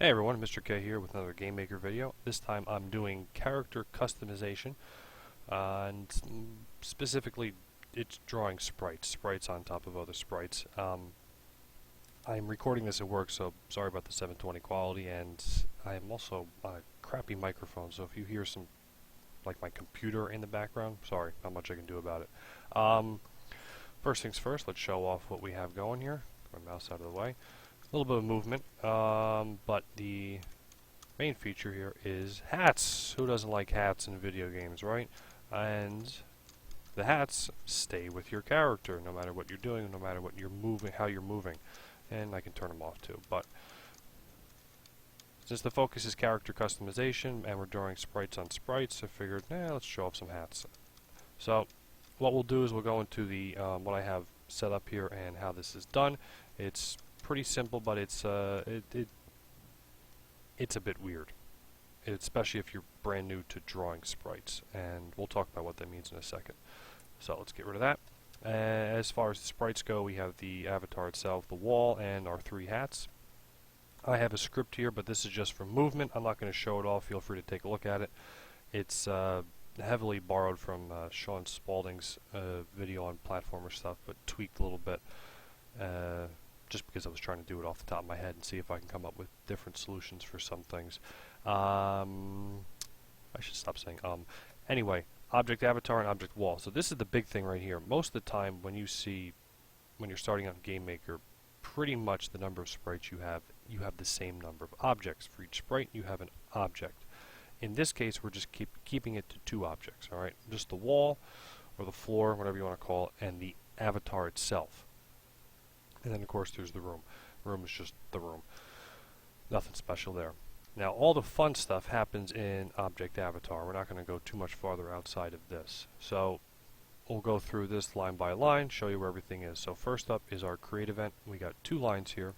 Hey everyone, Mr. K here with another GameMaker video. This time I'm doing character customization, and specifically it's drawing sprites on top of other sprites. I'm recording this at work, so sorry about the 720 quality, and I'm also on a crappy microphone, so if you hear some, like my computer in the background, sorry, not much I can do about it. First things first, let's show off what we have going here. Get my mouse out of the way. A little bit of movement, but the main feature here is hats. Who doesn't like hats in video games, right? And the hats stay with your character no matter what you're doing, no matter what you're moving, how you're moving. And I can turn them off too. But since the focus is character customization and we're drawing sprites on sprites, I figured, let's show off some hats. So what we'll do is we'll go into the what I have set up here and how this is done. It's pretty simple, but it's it's a bit weird, especially if you're brand new to drawing sprites, and we'll talk about what that means in a second. So let's get rid of that. As far as the sprites go, we have the avatar itself, the wall, and our three hats. I have a script here, but this is just for movement. I'm not going to show it all. Feel free to take a look at it. It's heavily borrowed from Sean Spaulding's video on platformer stuff, but tweaked a little bit. Just because I was trying to do it off the top of my head and see if I can come up with different solutions for some things. I should stop saying Anyway, object avatar and object wall. So this is the big thing right here. Most of the time when you're starting on GameMaker, pretty much the number of sprites you have the same number of objects. For each sprite, you have an object. In this case, we're just keeping it to two objects, alright? Just the wall, or the floor, whatever you want to call it, and the avatar itself. And then, of course, there's the room. The room is just the room. Nothing special there. Now, all the fun stuff happens in Object Avatar. We're not going to go too much farther outside of this. So, we'll go through this line by line, show you where everything is. So, first up is our create event. We got two lines here.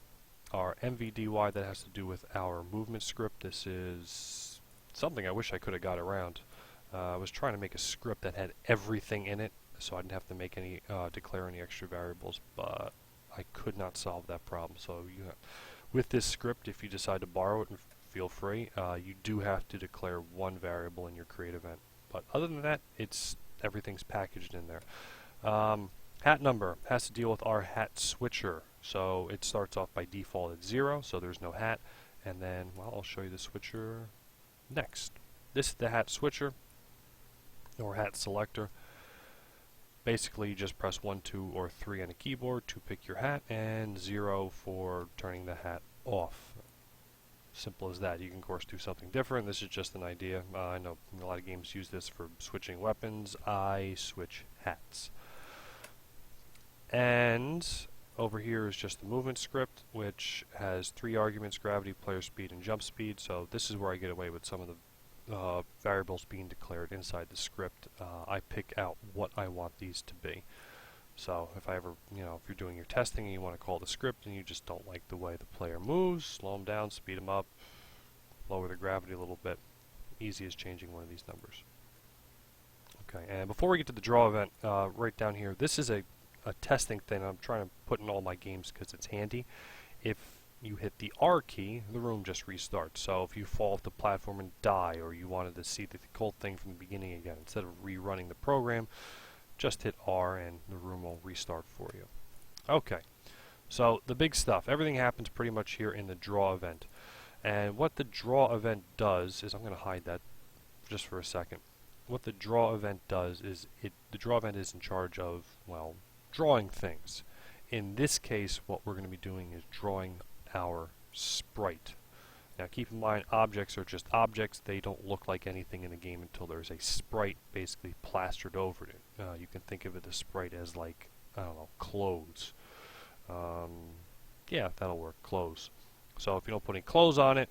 Our MVDY, that has to do with our movement script. This is something I wish I could have got around. I was trying to make a script that had everything in it, so I didn't have to make any declare any extra variables, but I could not solve that problem. So with this script, if you decide to borrow it, and feel free, you do have to declare one variable in your create event. But other than that, everything's packaged in there. Hat number has to deal with our hat switcher. So it starts off by default at 0, so there's no hat. And then, well, I'll show you the switcher next. This is the hat switcher, or hat selector. Basically, you just press 1, 2, or 3 on a keyboard to pick your hat, and 0 for turning the hat off. Simple as that. You can, of course, do something different. This is just an idea. I know a lot of games use this for switching weapons. I switch hats. And over here is just the movement script, which has 3 arguments: gravity, player speed, and jump speed. So this is where I get away with some of the variables being declared inside the script. I pick out what I want these to be. So if I ever, if you're doing your testing and you want to call the script and you just don't like the way the player moves, slow them down, speed them up, lower the gravity a little bit. Easy as changing one of these numbers. Okay, and before we get to the draw event, right down here, this is a testing thing I'm trying to put in all my games because it's handy. If you hit the R key, the room just restarts. So if you fall off the platform and die, or you wanted to see the whole thing from the beginning again, instead of rerunning the program, just hit R and the room will restart for you. Okay, so the big stuff. Everything happens pretty much here in the draw event. And what the draw event does is, I'm going to hide that just for a second. What the draw event does is, the draw event is in charge of, well, drawing things. In this case, what we're going to be doing is drawing our sprite. Now keep in mind, objects are just objects. They don't look like anything in the game until there's a sprite basically plastered over it. You can think of it, the sprite, as like, I don't know, clothes. Yeah, that'll work, clothes. So if you don't put any clothes on it,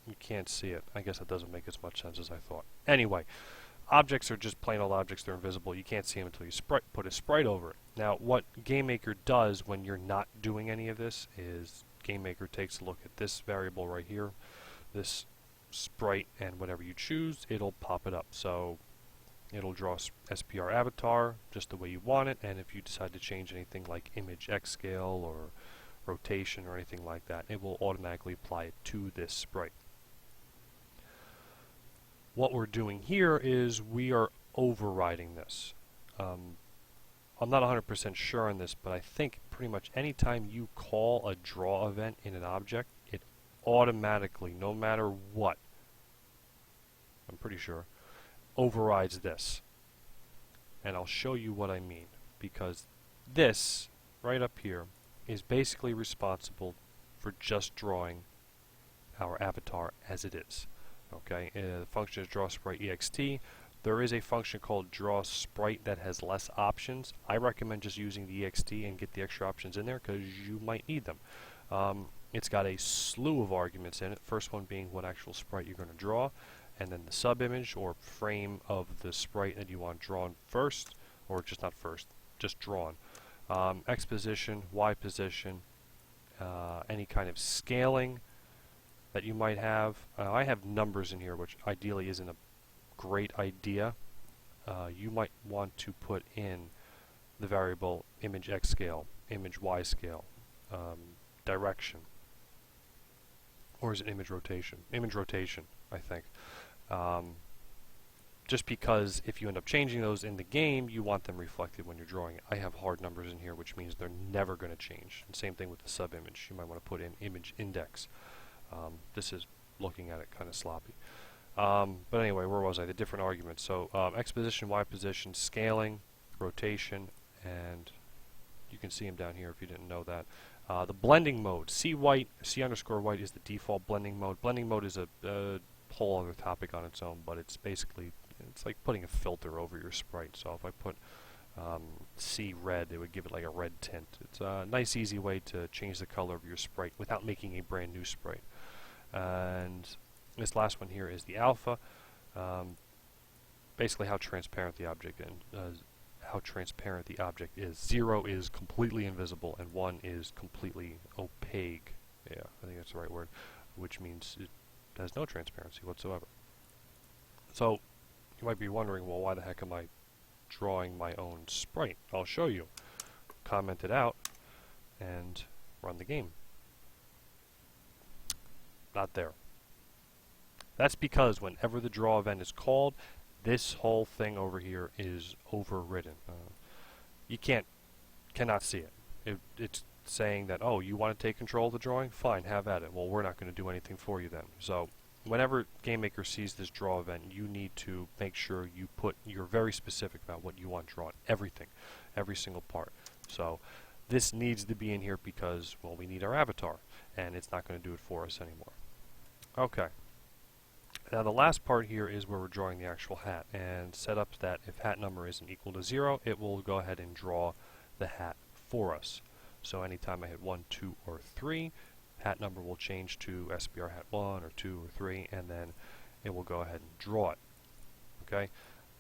you can't see it. I guess that doesn't make as much sense as I thought. Anyway, objects are just plain old objects. They're invisible. You can't see them until you put a sprite over it. Now, what GameMaker does when you're not doing any of this is GameMaker takes a look at this variable right here, this sprite, and whatever you choose, it'll pop it up. So it'll draw SPR avatar just the way you want it, and if you decide to change anything like image X scale or rotation, or anything like that. It will automatically apply it to this sprite. What we're doing here is we are overriding this. I'm not 100% sure on this, but I think pretty much anytime you call a draw event in an object, it automatically, no matter what, I'm pretty sure, overrides this. And I'll show you what I mean, because this, right up here, is basically responsible for just drawing our avatar as it is. Okay, the function is drawSpriteExt. There is a function called drawSprite that has less options. I recommend just using the ext and get the extra options in there because you might need them. It's got a slew of arguments in it. First one being what actual sprite you're going to draw, and then the subimage or frame of the sprite that you want drawn first, or just not first, just drawn. X position, Y position, any kind of scaling that you might have. I have numbers in here, which ideally isn't a great idea. You might want to put in the variable image X scale, image Y scale, direction, or is it image rotation? Image rotation, I think. Just because if you end up changing those in the game, you want them reflected when you're drawing it. I have hard numbers in here, which means they're never going to change. And same thing with the subimage. You might want to put in image index. This is looking at it kind of sloppy. But anyway, where was I? The different arguments. So X position, Y position, scaling, rotation, and you can see them down here if you didn't know that. The blending mode, C white, C underscore white is the default blending mode. Blending mode is a whole other topic on its own, but it's basically, it's like putting a filter over your sprite. So if I put C red, it would give it like a red tint. It's a nice, easy way to change the color of your sprite without making a brand new sprite. And this last one here is the alpha. Basically how transparent the object is. 0 is completely invisible and 1 is completely opaque. Yeah, I think that's the right word, which means it has no transparency whatsoever. So you might be wondering, well, why the heck am I drawing my own sprite? I'll show you. Comment it out and run the game. Not there. That's because whenever the draw event is called, this whole thing over here is overridden. You cannot see it. It's saying that, oh, you want to take control of the drawing? Fine, have at it. Well, we're not going to do anything for you then. So whenever GameMaker sees this draw event, you need to make sure you're very specific about what you want drawn. Everything. Every single part. So this needs to be in here because, well, we need our avatar, and it's not going to do it for us anymore. Okay. Now the last part here is where we're drawing the actual hat, and set up that if hat number isn't equal to 0, it will go ahead and draw the hat for us. So anytime I hit 1, 2, or 3, hat number will change to SBR hat 1 or 2 or 3, and then it will go ahead and draw it. Okay.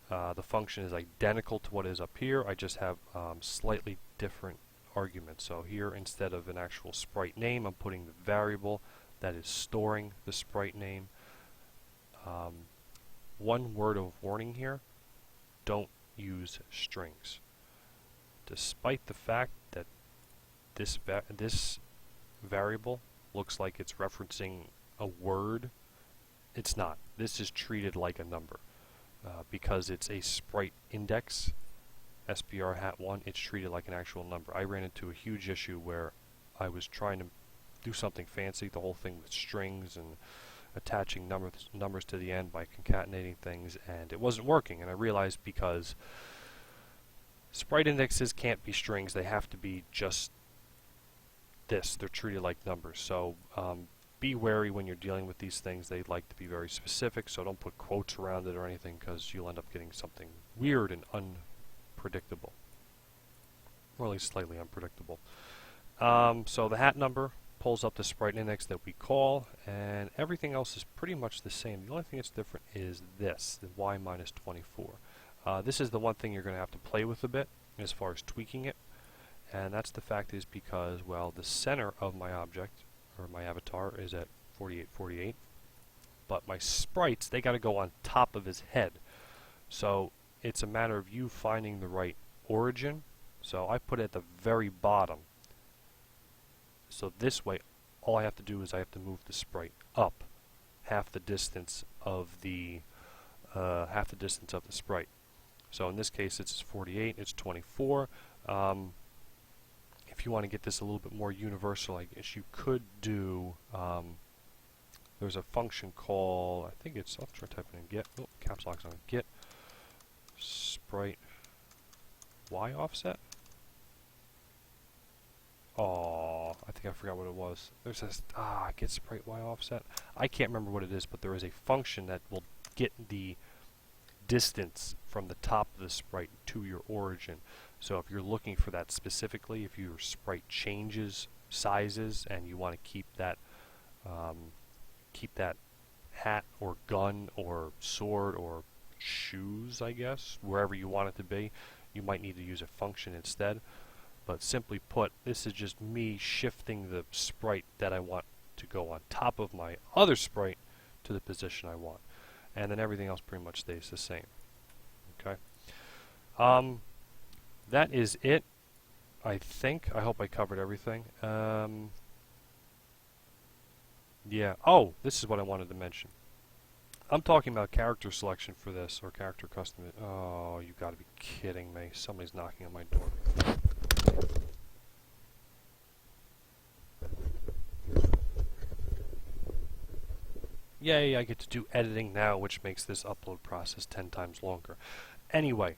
The function is identical to what is up here. I just have slightly different arguments. So here, instead of an actual sprite name, I'm putting the variable that is storing the sprite name. One word of warning here: don't use strings. Despite the fact that this variable looks like it's referencing a word, it's not. This is treated like a number. Because it's a sprite index, SBR hat 1, it's treated like an actual number. I ran into a huge issue where I was trying to do something fancy, the whole thing with strings and attaching numbers to the end by concatenating things, and it wasn't working. And I realized because sprite indexes can't be strings, they have to be just this. They're treated like numbers. So be wary when you're dealing with these things. They like to be very specific, so don't put quotes around it or anything, because you'll end up getting something weird and unpredictable, or at least slightly unpredictable. So the hat number pulls up the sprite index that we call, and everything else is pretty much the same. The only thing that's different is this, the y minus 24. This is the one thing you're going to have to play with a bit as far as tweaking it, and that's the fact is because, well, the center of my object, or my avatar, is at 4848, but my sprites, they got to go on top of his head. So it's a matter of you finding the right origin. So I put it at the very bottom, So this way, all I have to do is I have to move the sprite up half the distance of the sprite. So in this case, it's 48. It's 24. If you want to get this a little bit more universal, I guess you could do. There's a function called, I think it's, I'll try typing in get. Oh, caps lock's on get sprite y offset. Oh, I think I forgot what it was. There's this get sprite y offset. I can't remember what it is, but there is a function that will get the distance from the top of the sprite to your origin. So if you're looking for that specifically, if your sprite changes sizes and you want to keep that hat or gun or sword or shoes, I guess, wherever you want it to be, you might need to use a function instead. But simply put, this is just me shifting the sprite that I want to go on top of my other sprite to the position I want. And then everything else pretty much stays the same. Okay. That is it, I think. I hope I covered everything. Yeah. Oh, this is what I wanted to mention. I'm talking about character selection for this, or character custom. Oh, you gotta be kidding me. Somebody's knocking on my door. Yay, I get to do editing now, which makes this upload process 10 times longer. Anyway,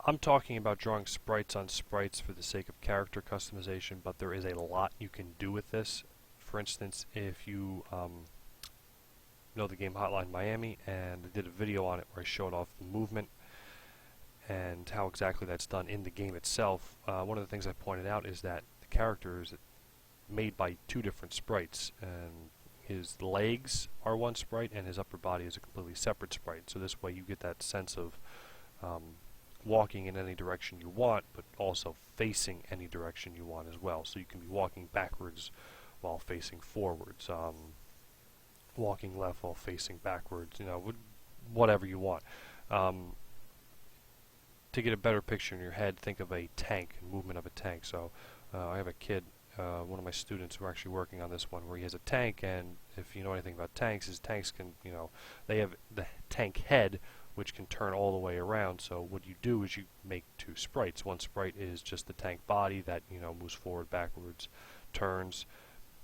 I'm talking about drawing sprites on sprites for the sake of character customization, but there is a lot you can do with this. For instance, if you know the game Hotline Miami, and I did a video on it where I showed off the movement and how exactly that's done in the game itself, one of the things I pointed out is that the character is made by two different sprites, and his legs are one sprite and his upper body is a completely separate sprite. So this way you get that sense of walking in any direction you want, but also facing any direction you want as well. So you can be walking backwards while facing forwards, walking left while facing backwards, you know, whatever you want. To get a better picture in your head, think of a tank, movement of a tank. So I have a kid, one of my students who are actually working on this one, where he has a tank, and if you know anything about tanks, his tanks can, you know, they have the tank head, which can turn all the way around. So what you do is you make two sprites. One sprite is just the tank body that, you know, moves forward, backwards, turns,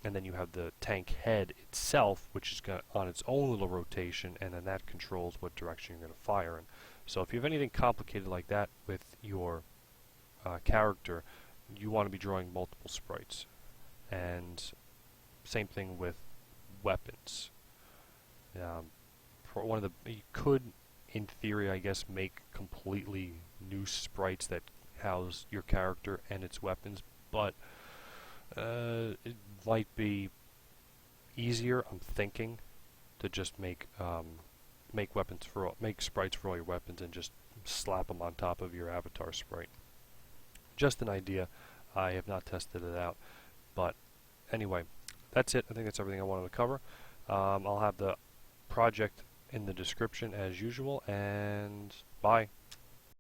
and then you have the tank head itself, which is got on its own little rotation, and then that controls what direction you're going to fire in. So if you have anything complicated like that with your character, you want to be drawing multiple sprites. And same thing with weapons. For one of the, you could, in theory, I guess, make completely new sprites that house your character and its weapons, but it might be easier, I'm thinking, to just make weapons for make sprites for all your weapons and just slap them on top of your avatar sprite. Just an idea. I have not tested it out, but anyway, that's it. I think that's everything I wanted to cover. I'll have the project in the description as usual, and bye.